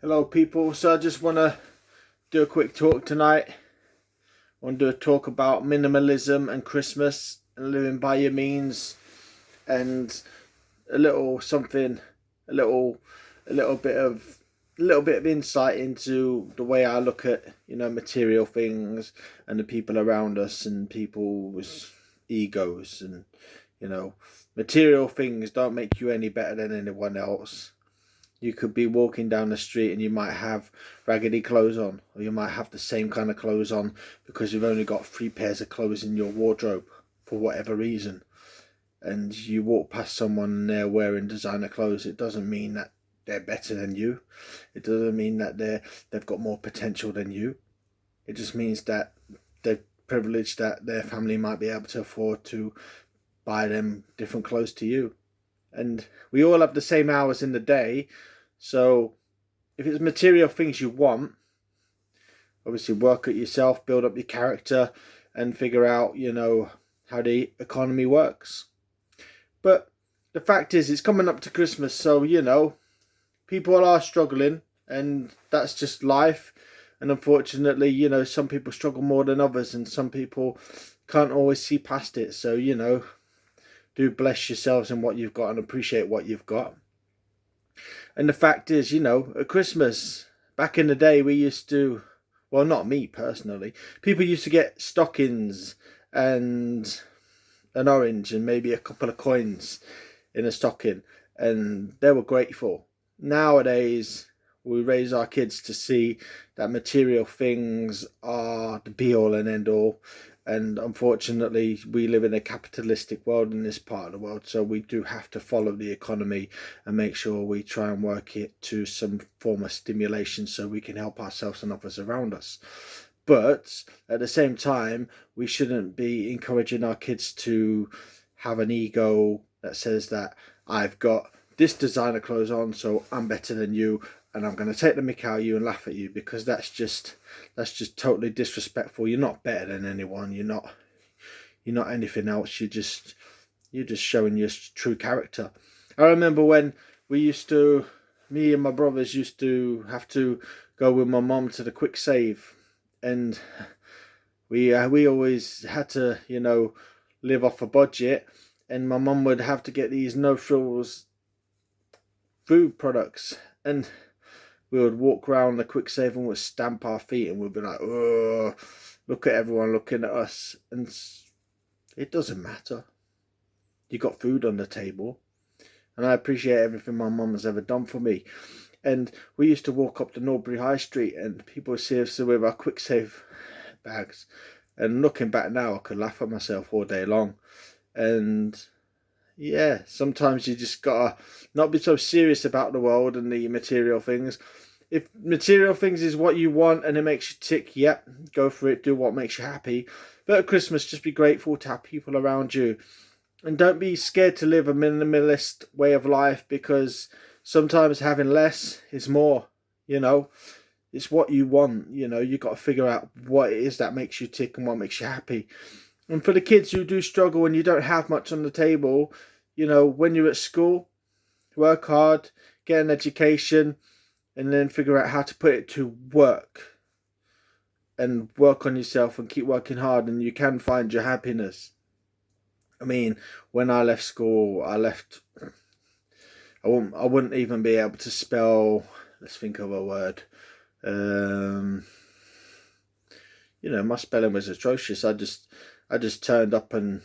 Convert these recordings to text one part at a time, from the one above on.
Hello people, so I just want to do a quick talk tonight. I want to do a talk about minimalism and Christmas and living by your means, and a little something, a little bit of insight into the way I look at material things and the people around us and people's egos. And material things don't make you any better than anyone else. You could be walking down the street and you might have raggedy clothes on, or you might have the same kind of clothes on because you've only got 3 pairs of clothes in your wardrobe for whatever reason. And you walk past someone and they're wearing designer clothes. It doesn't mean that they're better than you. It doesn't mean that they've got more potential than you. It just means that they're privileged, that their family might be able to afford to buy them different clothes to you. And we all have the same hours in the day. So if it's material things you want, obviously work at yourself, build up your character, and figure out, how the economy works. But the fact is, it's coming up to Christmas, so, people are struggling, and that's just life. And unfortunately, some people struggle more than others, and some people can't always see past it. So, do bless yourselves in what you've got and appreciate what you've got. And the fact is, at Christmas, back in the day, we used to, well, not me personally, people used to get stockings and an orange and maybe a couple of coins in a stocking, and they were grateful. Nowadays, we raise our kids to see that material things are the be all and end all. And unfortunately, we live in a capitalistic world in this part of the world, so we do have to follow the economy and make sure we try and work it to some form of stimulation so we can help ourselves and others around us. But at the same time, we shouldn't be encouraging our kids to have an ego that says that I've got this designer clothes on, so I'm better than you, and I'm going to take the mick out of you and laugh at you, because that's just totally disrespectful. You're not better than anyone. You're not anything else. You're just showing your true character. I remember when me and my brothers used to have to go with my mum to the quick save, and we always had to live off a budget, and my mum would have to get these no frills food products, and we would walk around the quick save and we'd stamp our feet and we'd be like, oh, look at everyone looking at us. And it doesn't matter. You got food on the table. And I appreciate everything my mum has ever done for me. And we used to walk up the Norbury High Street and people would see us with our quick save bags. And looking back now, I could laugh at myself all day long. And yeah, sometimes you just gotta not be so serious about the world and the material things. If material things is what you want and it makes you tick, yep, go for it, do what makes you happy. But at Christmas, just be grateful to have people around you. And don't be scared to live a minimalist way of life, because sometimes having less is more, It's what you want, you got to figure out what it is that makes you tick and what makes you happy. And for the kids who do struggle and you don't have much on the table, when you're at school, work hard, get an education, and then figure out how to put it to work. And work on yourself and keep working hard, and you can find your happiness. I mean, when I left school, I wouldn't even be able to spell, let's think of a word. My spelling was atrocious. I just turned up and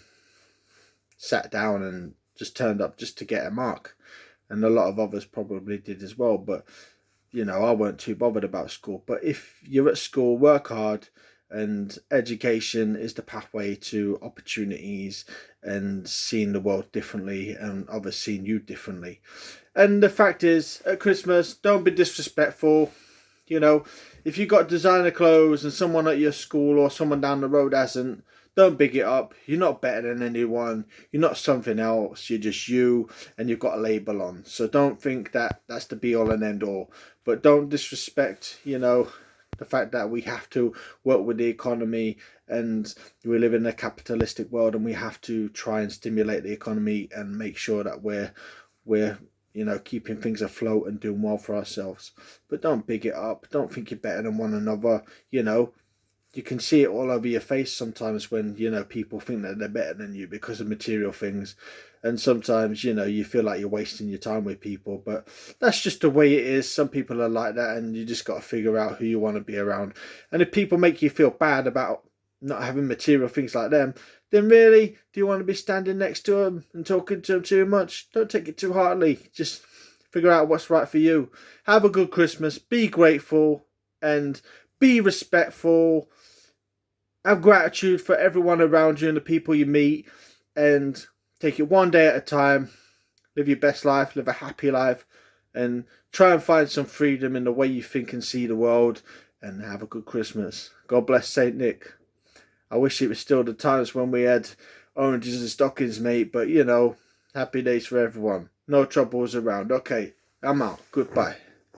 sat down and just turned up just to get a mark, and a lot of others probably did as well. But I weren't too bothered about school. But if you're at school, work hard, and education is the pathway to opportunities and seeing the world differently and others seeing you differently. And the fact is, at Christmas, don't be disrespectful. If you got designer clothes and someone at your school or someone down the road hasn't, don't big it up. You're not better than anyone. You're not something else. You're just you, and you've got a label on. So don't think that that's the be all and end all. But don't disrespect, the fact that we have to work with the economy, and we live in a capitalistic world, and we have to try and stimulate the economy and make sure that we're you know, keeping things afloat and doing well for ourselves. But don't big it up. Don't think you're better than one another. You know, you can see it all over your face sometimes when, you know, people think that they're better than you because of material things. And sometimes, you know, you feel like you're wasting your time with people, but that's just the way it is. Some people are like that, and you just got to figure out who you want to be around. And if people make you feel bad about not having material things like them, then really, do you want to be standing next to them and talking to them too much? Don't take it too hardly. Just figure out what's right for you. Have a good Christmas. Be grateful and be respectful. Have gratitude for everyone around you and the people you meet, and take it one day at a time. Live your best life, live a happy life, and try and find some freedom in the way you think and see the world, and have a good Christmas. God bless Saint Nick. I wish it was still the times when we had oranges and stockings, mate, but you know, happy days for everyone. No troubles around. Okay, I'm out. Goodbye.